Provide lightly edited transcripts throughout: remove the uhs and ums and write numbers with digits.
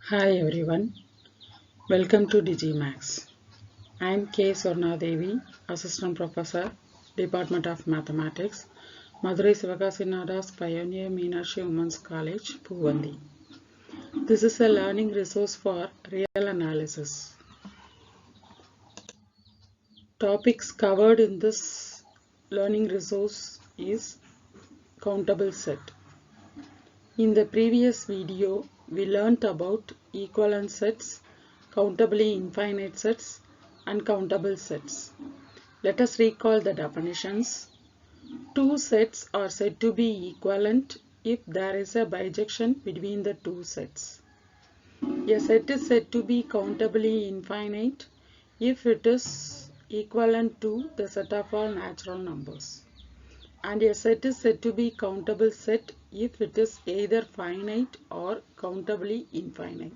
Hi everyone, welcome to DigiMax. I am K. Swarna Devi, Assistant Professor, Department of Mathematics, Madurai Sivakasinada's Pioneer Meenakshi Women's College, Puvandi. This is a learning resource for real analysis. Topics covered in this learning resource is countable set. In the previous video, we learnt about equivalent sets, countably infinite sets, and countable sets. Let us recall the definitions. Two sets are said to be equivalent if there is a bijection between the two sets. A set is said to be countably infinite if it is equivalent to the set of all natural numbers. And a set is said to be countable set if it is either finite or countably infinite.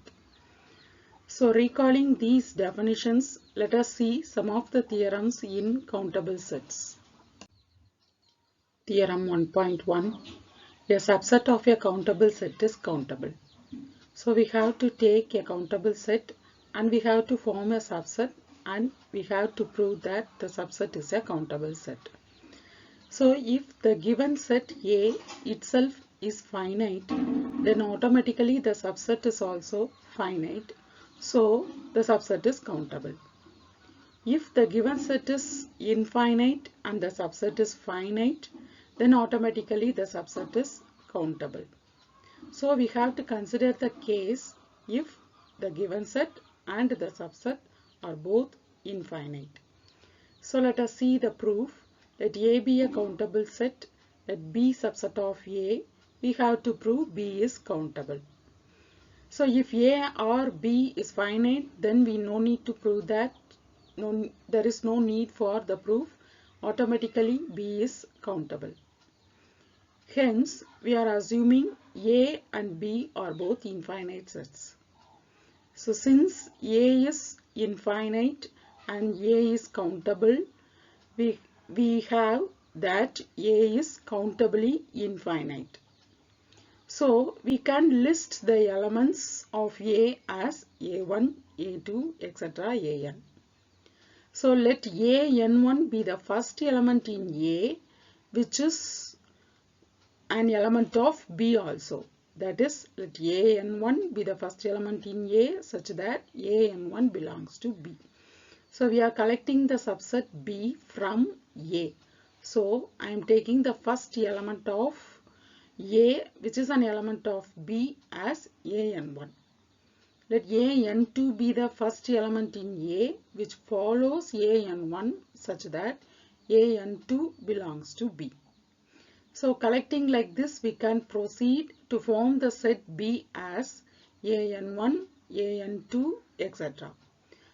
So recalling these definitions, let us see some of the theorems in countable sets. Theorem 1.1. A subset of a countable set is countable. So we have to take a countable set and we have to form a subset and we have to prove that the subset is a countable set. So if the given set A itself is finite, then automatically the subset is also finite. So the subset is countable. If the given set is infinite and the subset is finite, then automatically the subset is countable. So we have to consider the case if the given set and the subset are both infinite. So let us see the proof. Let A be a countable set, let B subset of A. We have to prove B is countable. So if A or B is finite, then we no need to prove that. There is no need for the proof. Automatically B is countable. Hence, we are assuming A and B are both infinite sets. So since A is infinite and A is countable, we have that A is countably infinite. So we can list the elements of A as A1, A2, etc. AN. So let AN1 be the first element in A, which is an element of B also. That is, let AN1 be the first element in A such that AN1 belongs to B. So we are collecting the subset B from A. So I am taking the first element of A, which is an element of B, as AN1. Let AN2 be the first element in A, which follows AN1 such that AN2 belongs to B. So collecting like this, we can proceed to form the set B as AN1, AN2, etc.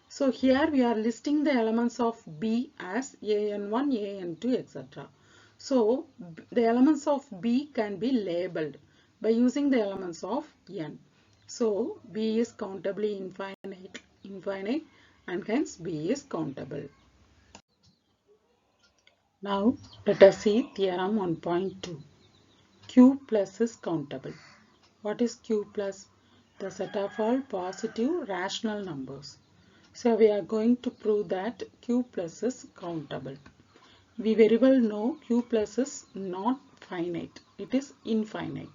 So here we are listing the elements of B as AN1, AN2, etc. So the elements of B can be labeled by using the elements of N. So B is countably infinite and hence B is countable. Now let us see theorem 1.2. Q plus is countable. What is Q plus? The set of all positive rational numbers. So we are going to prove that Q plus is countable. We very well know Q plus is not finite. It is infinite.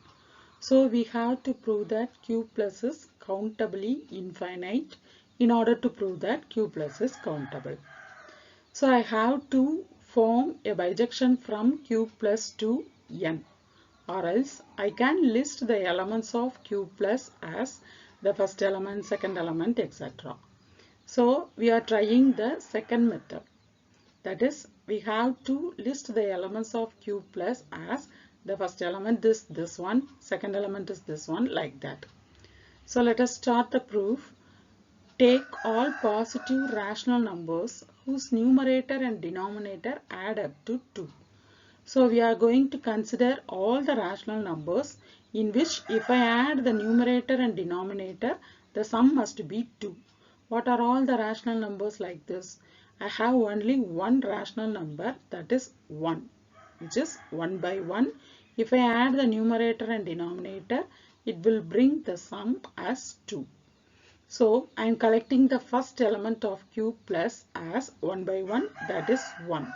So we have to prove that Q plus is countably infinite in order to prove that Q plus is countable. So I have to form a bijection from Q plus to N, or else I can list the elements of Q plus as the first element, second element, etc. So we are trying the second method. That is, we have to list the elements of Q plus as the first element is this one, second element is this one, like that. So let us start the proof. Take all positive rational numbers whose numerator and denominator add up to 2. So we are going to consider all the rational numbers in which if I add the numerator and denominator, the sum must be 2. What are all the rational numbers like this? I have only one rational number, that is 1, which is 1 by 1. If I add the numerator and denominator, it will bring the sum as 2. So I am collecting the first element of Q plus as 1 by 1, that is 1.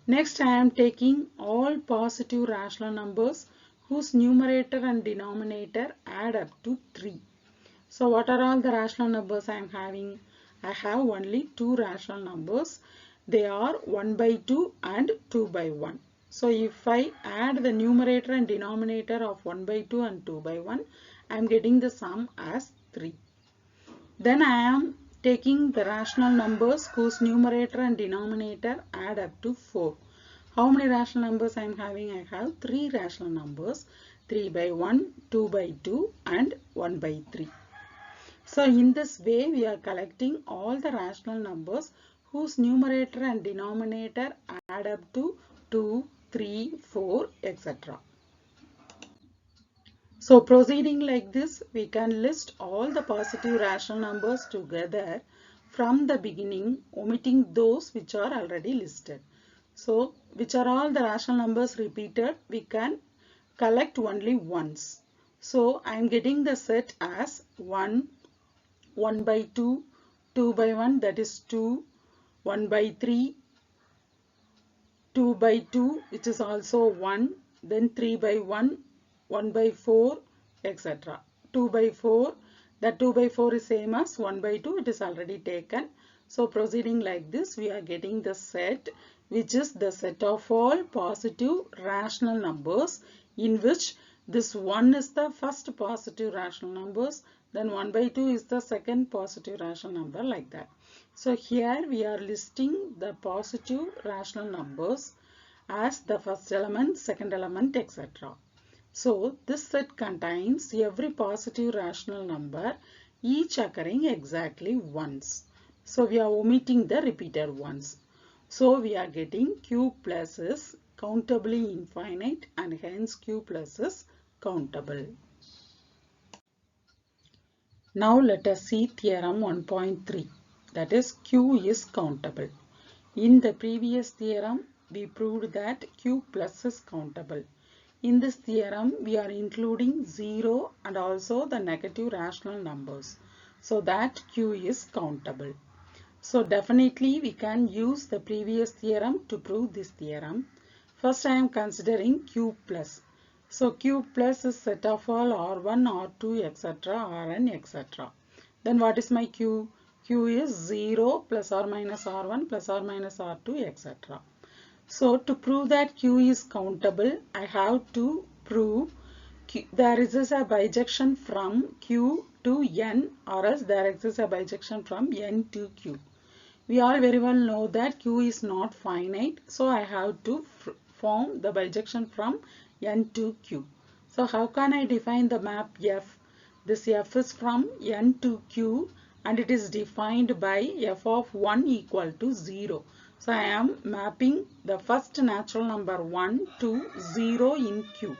Next I am taking all positive rational numbers whose numerator and denominator add up to 3. So what are all the rational numbers I am having? I have only two rational numbers. They are 1 by 2 and 2 by 1. So if I add the numerator and denominator of 1 by 2 and 2 by 1, I am getting the sum as 3. Then I am taking the rational numbers whose numerator and denominator add up to 4. How many rational numbers I am having? I have 3 rational numbers, 3 by 1, 2 by 2 and 1 by 3. So in this way we are collecting all the rational numbers whose numerator and denominator add up to 2, 3, 4, etc. So proceeding like this, we can list all the positive rational numbers together from the beginning, omitting those which are already listed. So which are all the rational numbers repeated, we can collect only once. So I am getting the set as 1, 1 by 2, 2 by 1, that is 2, 1 by 3, 2 by 2, which is also 1, then 3 by 1, 1 by 4, etc. 2 by 4, that 2 by 4 is same as 1 by 2, it is already taken. So proceeding like this, we are getting the set, which is the set of all positive rational numbers, in which this 1 is the first positive rational numbers, then 1 by 2 is the second positive rational number, like that. So here we are listing the positive rational numbers as the first element, second element, etc. So this set contains every positive rational number, each occurring exactly once. So we are omitting the repeated ones. So we are getting Q plus is countably infinite and hence Q plus is countable. Now let us see theorem 1.3, that is Q is countable. In the previous theorem, we proved that Q plus is countable. In this theorem, we are including 0 and also the negative rational numbers, so that Q is countable. So definitely we can use the previous theorem to prove this theorem. First I am considering Q plus. So Q plus is set of all R1, R2, etc., Rn, etc. Then what is my Q? Q is 0 plus or minus R1 plus or minus R2, etc. So to prove that Q is countable, I have to prove there exists a bijection from Q to N, or else there exists a bijection from N to Q. We all very well know that Q is not finite, so I have to form the bijection from N to Q. So how can I define the map F? This F is from N to Q and it is defined by F of 1 equal to 0. So I am mapping the first natural number 1 to 0 in Q.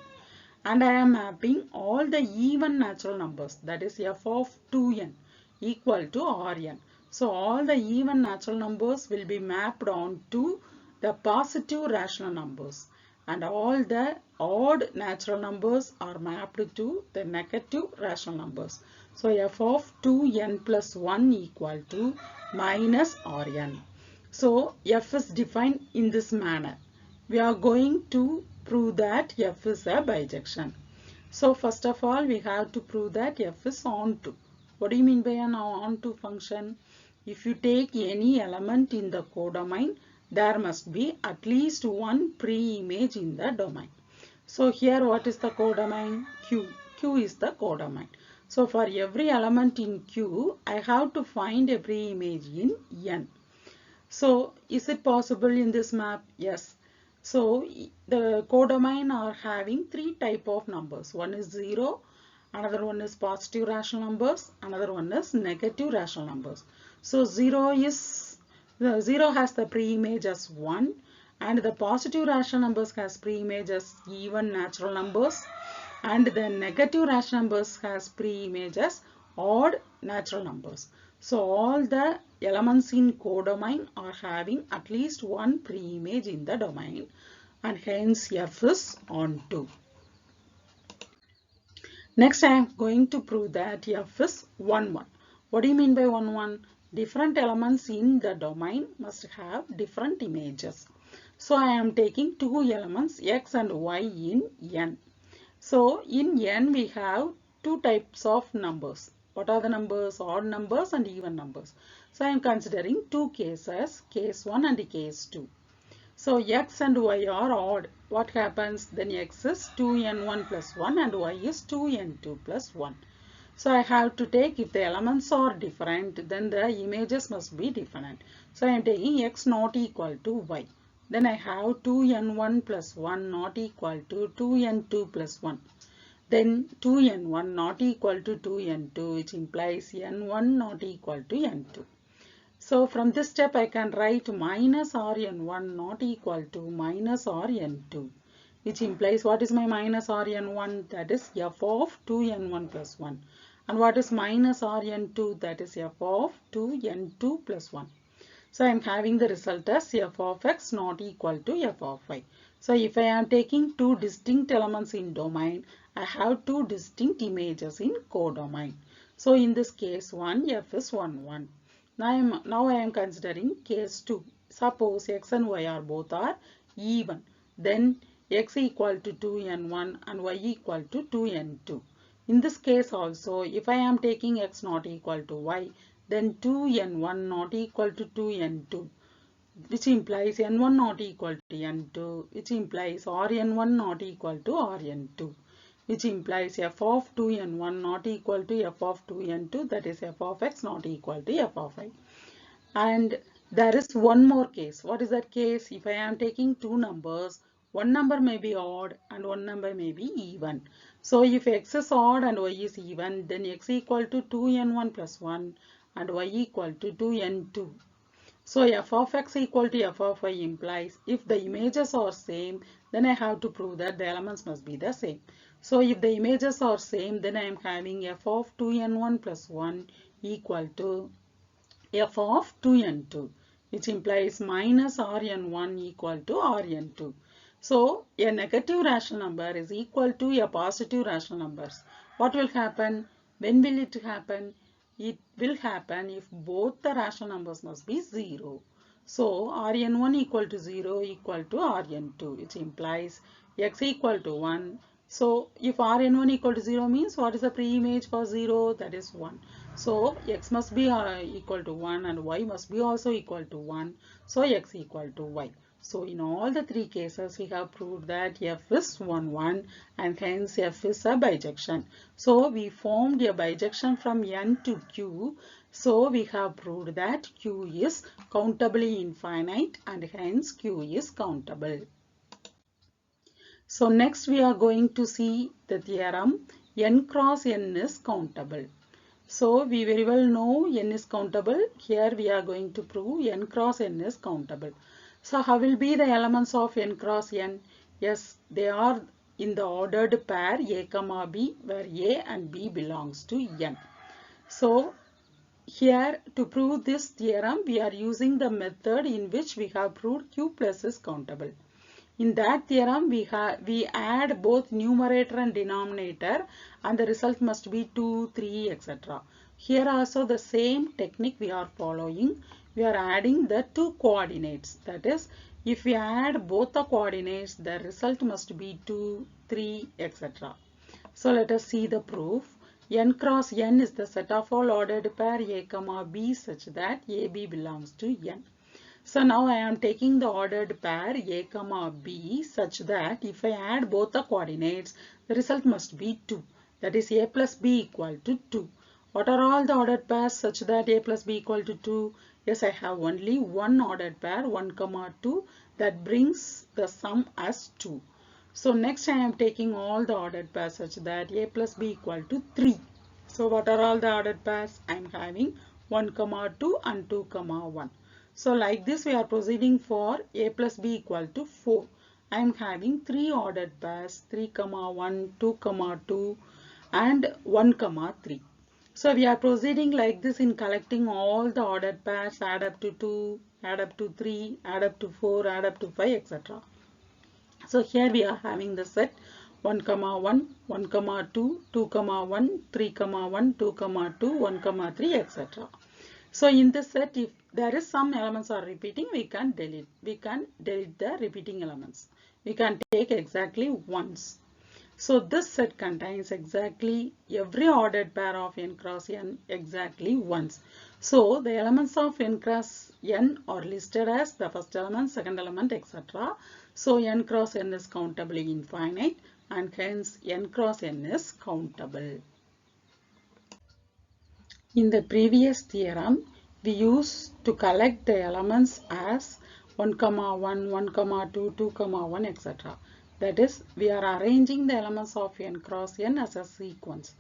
And I am mapping all the even natural numbers, that is F of 2n equal to Rn. So all the even natural numbers will be mapped on to the positive rational numbers and all the odd natural numbers are mapped to the negative rational numbers. So F of 2n plus 1 equal to minus Rn. So F is defined in this manner. We are going to prove that F is a bijection. So first of all, we have to prove that F is onto. What do you mean by an onto function? If you take any element in the codomain, there must be at least one pre-image in the domain. So here what is the codomain? Q. Q is the codomain. So for every element in Q, I have to find a pre-image in N. So is it possible in this map? Yes. So the codomain are having three type of numbers. One is 0, another one is positive rational numbers, another one is negative rational numbers. So 0 has the pre-image as 1 and the positive rational numbers has pre-image as even natural numbers and the negative rational numbers has pre-image as odd natural numbers. So all the elements in codomain are having at least one pre-image in the domain and hence F is onto. Next I am going to prove that F is 1, 1. What do you mean by 1, 1? Different elements in the domain must have different images. So I am taking two elements x and y in n. So in n we have two types of numbers. What are the numbers? Odd numbers and even numbers. So I am considering two cases, case 1 and case 2. So x and y are odd. What happens? Then x is 2n1 plus 1 and y is 2n2 plus 1. So I have to take, if the elements are different, then the images must be different. So I am taking x not equal to y. Then I have 2n1 plus 1 not equal to 2n2 plus 1. Then 2n1 not equal to 2n2, which implies n1 not equal to n2. So from this step I can write minus rn1 not equal to minus rn2, which implies what is my minus rn1? That is f of 2n1 plus 1. And what is minus rn2? That is f of 2n2 plus 1. So I am having the result as f of x not equal to f of y. So if I am taking two distinct elements in domain, I have two distinct images in codomain. So in this case 1, f is 1, 1. Now I am considering case 2. Suppose x and y are both are even. Then x equal to 2n1 and y equal to 2n2. In this case also, if I am taking x not equal to y, then 2n1 not equal to 2n2, which implies n1 not equal to n2, which implies rn1 not equal to rn2, which implies f of 2n1 not equal to f of 2n2, that is f of x not equal to f of y. And there is one more case. What is that case? If I am taking two numbers, one number may be odd and one number may be even. So if x is odd and y is even, then x equal to 2n1 plus 1 and y equal to 2n2. So f of x equal to f of y implies if the images are same, then I have to prove that the elements must be the same. So if the images are same, then I am having f of 2n1 plus 1 equal to f of 2n2, which implies minus rn1 equal to rn2. So a negative rational number is equal to a positive rational number. What will happen? When will it happen? It will happen if both the rational numbers must be 0. So rn1 equal to 0 equal to rn2, which implies x equal to 1. So if rn1 equal to 0 means what is the pre-image for 0? That is 1. So x must be equal to 1 and y must be also equal to 1. So x equal to y. So in all the three cases we have proved that f is 1, 1 and hence f is a bijection. So we formed a bijection from n to q. So we have proved that q is countably infinite and hence q is countable. So next we are going to see the theorem n cross n is countable. So we very well know n is countable. Here we are going to prove n cross n is countable. So how will be the elements of n cross n? Yes, they are in the ordered pair a comma b, where a and b belongs to n. So here to prove this theorem we are using the method in which we have proved q plus is countable. In that theorem we add both numerator and denominator and the result must be 2, 3, etc. Here also the same technique we are following. We are adding the two coordinates. That is, if we add both the coordinates, the result must be 2, 3, etc. So let us see the proof. N cross n is the set of all ordered pair a comma b such that ab belongs to n. So now I am taking the ordered pair a comma b such that if I add both the coordinates, the result must be 2. That is a plus b equal to 2. What are all the ordered pairs such that a plus b equal to 2? Yes, I have only one ordered pair 1 comma 2 that brings the sum as 2. So next I am taking all the ordered pairs such that a plus b equal to 3. So what are all the ordered pairs? I am having 1 comma 2 and 2 comma 1. So like this we are proceeding for a plus b equal to 4. I am having 3 ordered pairs 3 comma 1, 2 comma 2 and 1 comma 3. So we are proceeding like this in collecting all the ordered pairs, add up to 2, add up to 3, add up to 4, add up to 5, etc. So here we are having the set 1, 1, 1, 2, 2, 1, 3, 1, 2, 2, 1, 3, etc. So in this set, if there is some elements are repeating, we can delete. We can delete the repeating elements. We can take exactly once. So this set contains exactly every ordered pair of n cross n exactly once. So the elements of n cross n are listed as the first element, second element, etc. So n cross n is countably infinite and hence n cross n is countable. In the previous theorem, we used to collect the elements as 1, 1, 1, 2, 2, 1, etc. That is, we are arranging the elements of n cross n as a sequence.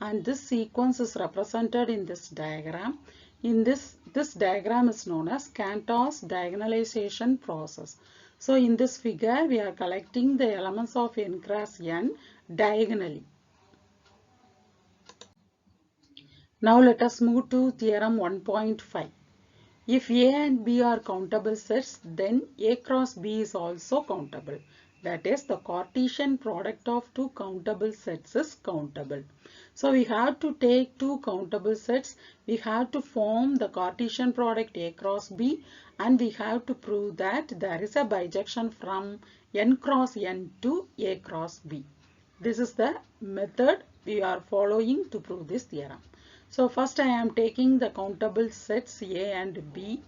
And this sequence is represented in this diagram. In this diagram is known as Cantor's diagonalization process. So in this figure, we are collecting the elements of n cross n diagonally. Now let us move to theorem 1.5. If A and B are countable sets, then A cross B is also countable. That is, the Cartesian product of two countable sets is countable. So we have to take two countable sets. We have to form the Cartesian product A cross B, and we have to prove that there is a bijection from n cross n to A cross B. This is the method we are following to prove this theorem. So first I am taking the countable sets A and B.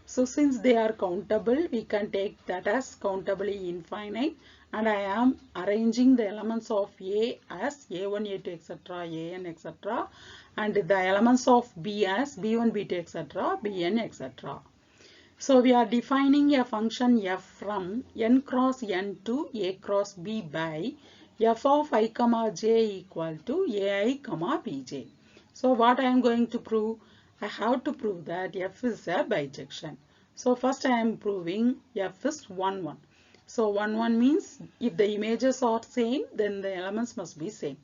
So since they are countable, we can take that as countably infinite, and I am arranging the elements of A as A1, A2, etc., AN, etc., and the elements of B as B1, B2, etc., Bn, etc. So we are defining a function f from n cross n to A cross B by f of I, j equal to ai, bj. So what I am going to prove? I have to prove that f is a bijection. So first I am proving f is 1, 1. So 1, 1 means if the images are same, then the elements must be same.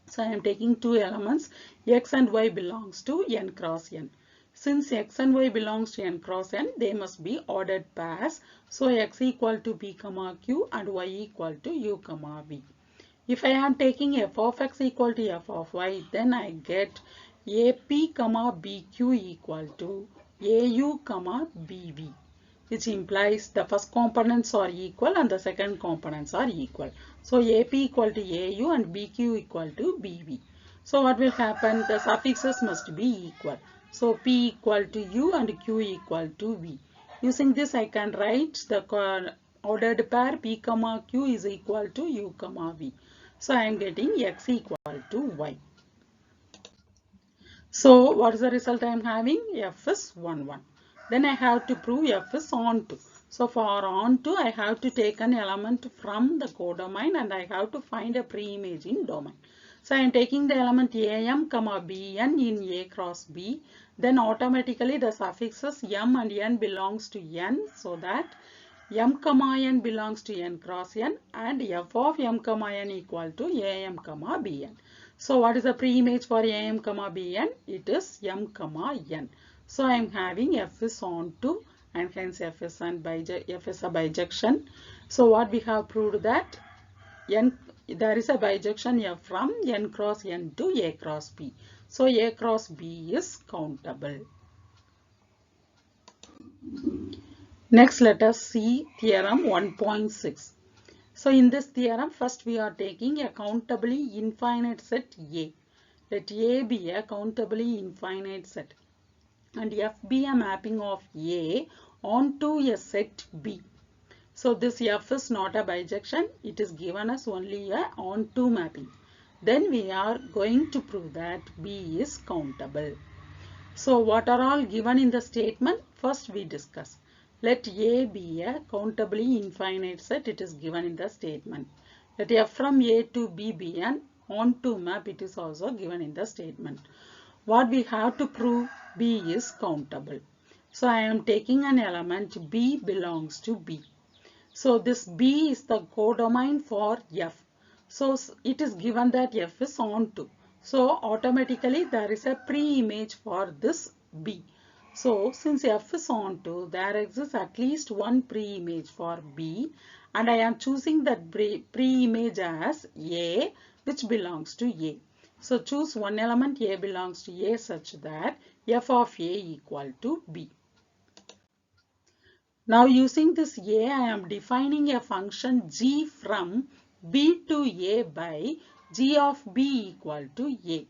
So I am taking two elements, x and y belongs to n cross n. Since x and y belongs to n cross n, they must be ordered pairs. So x equal to p, q and y equal to u, v. If I am taking f of x equal to f of y, then I get ap, bq equal to au, bv, which implies the first components are equal and the second components are equal. So ap equal to au and bq equal to bv. So what will happen? The suffixes must be equal. So p equal to u and q equal to v. Using this I can write the ordered pair p, q is equal to u, v. So I am getting x equal to y. So what is the result I am having? F is 1, 1. Then I have to prove f is onto. So for onto, I have to take an element from the codomain and I have to find a pre-image in domain. So I am taking the element am, bn in A cross B. Then automatically the suffixes m and n belongs to n, so that m, n belongs to n cross n and f of m, n equal to am, bn. So what is the pre-image for am, bn? It is m, n. So I am having f is onto and hence f is a bijection. So what we have proved that there is a bijection f from n cross n to A cross B. So A cross B is countable. Next, let us see theorem 1.6. So in this theorem, first we are taking a countably infinite set A. Let A be a countably infinite set and F be a mapping of A onto a set B. So this F is not a bijection, it is given as only a onto mapping. Then we are going to prove that B is countable. So what are all given in the statement? First we discuss. Let A be a countably infinite set, it is given in the statement. Let F from A to B be an onto map, it is also given in the statement. What we have to prove? B is countable. So I am taking an element B belongs to B. So this B is the codomain for F. So it is given that F is onto. So automatically there is a pre-image for this B. So since F is onto, there exists at least one pre-image for B and I am choosing that pre-image as A, which belongs to A. So choose one element A belongs to A such that f of A equal to B. Now using this A, I am defining a function g from B to A by g of B equal to A.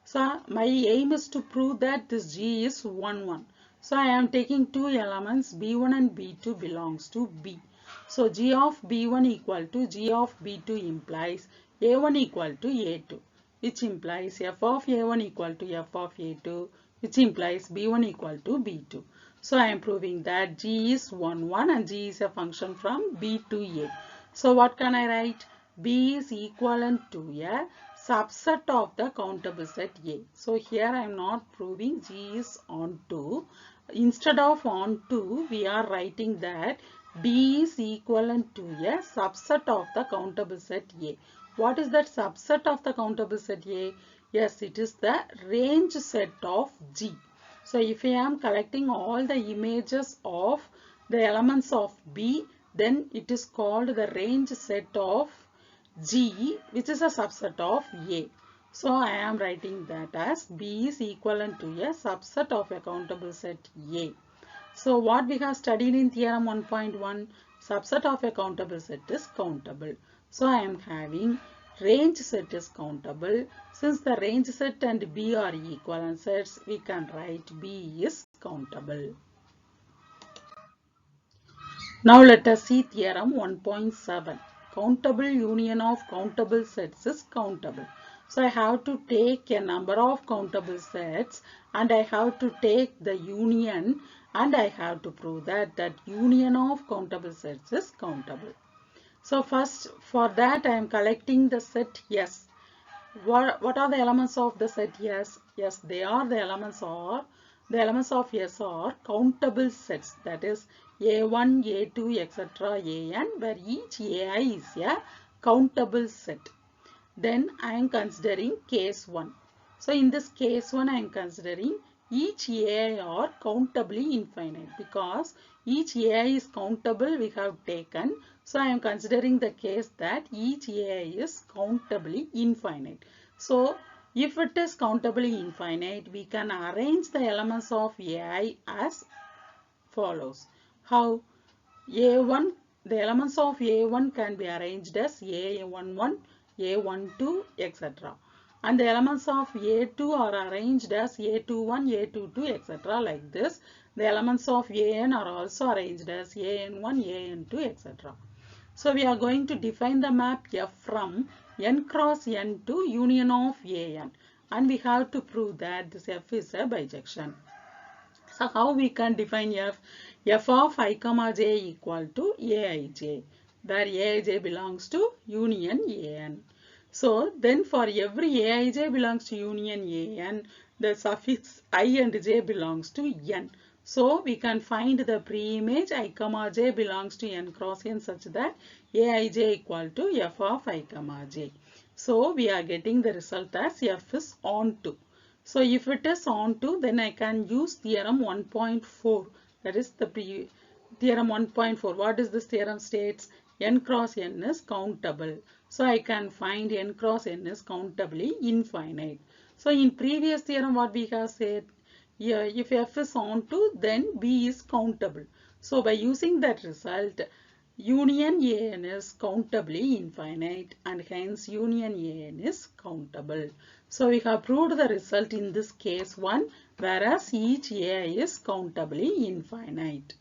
So my aim is to prove that this G is 1, 1. So I am taking two elements B1 and B2 belongs to B. So G of B1 equal to G of B2 implies A1 equal to A2, which implies f of A1 equal to f of A2, which implies B1 equal to B2. So I am proving that G is 1, 1 and G is a function from B to A. So what can I write? B is equivalent to a subset of the countable set A. So here I am not proving G is onto. Instead of onto, we are writing that B is equivalent to a subset of the countable set A. What is that subset of the countable set A? Yes, it is the range set of G. So if I am collecting all the images of the elements of B, then it is called the range set of G, which is a subset of A. So I am writing that as B is equivalent to a subset of a countable set A. So what we have studied in theorem 1.1, subset of a countable set is countable. So I am having range set is countable. Since the range set and B are equivalent sets, we can write B is countable. Now let us see theorem 1.7. Countable union of countable sets is countable. So I have to take a number of countable sets and I have to take the union and I have to prove that union of countable sets is countable. So first for that I am collecting the set S. What are the elements of the set S? Yes, they are the elements of S are countable sets, that is A1, A2, etc. AN, where each AI is a countable set. Then I am considering case 1. So in this case 1 I am considering each AI are countably infinite because each AI is countable we have taken. So I am considering the case that each AI is countably infinite. So if it is countably infinite, we can arrange the elements of AI as follows. How? A1, the elements of A1 can be arranged as A11, A12, etc. And the elements of A2 are arranged as A21, A22, etc. Like this. The elements of AN are also arranged as AN1, AN2, etc. So we are going to define the map F from N cross N to union of AN. And we have to prove that this F is a bijection. So how we can define F? F of I comma j equal to Aij, where Aij belongs to union An. So then for every Aij belongs to union An, the suffix I and j belongs to N. So we can find the pre-image I comma j belongs to N cross N such that Aij equal to F of I comma j. So we are getting the result as F is onto. So if it is onto, then I can use theorem 1.4. That is the theorem 1.4. What is this theorem states? N cross N is countable. So I can find N cross N is countably infinite. So in previous theorem what we have said, yeah, if F is onto, then B is countable. So by using that result, union An is countably infinite and hence union An is countable. So we have proved the result in this case 1, whereas each AI is countably infinite.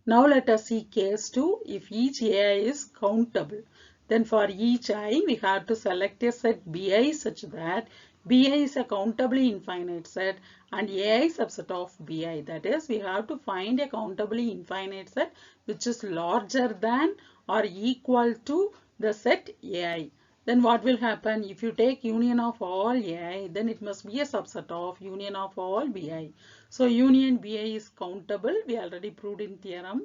Now let us see case 2. If each AI is countable, then for each I we have to select a set Bi such that Bi is a countably infinite set and AI subset of Bi. That is, we have to find a countably infinite set which is larger than or equal to the set AI. Then what will happen? If you take union of all AI, then it must be a subset of union of all Bi. So union Bi is countable. We already proved in theorem,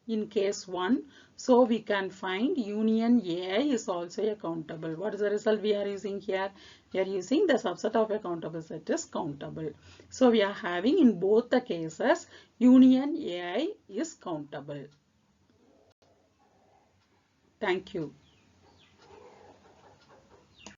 in case 1. So we can find union AI is also a countable. What is the result we are using here? We are using the subset of a countable set is countable. So we are having in both the cases union AI is countable. Thank you.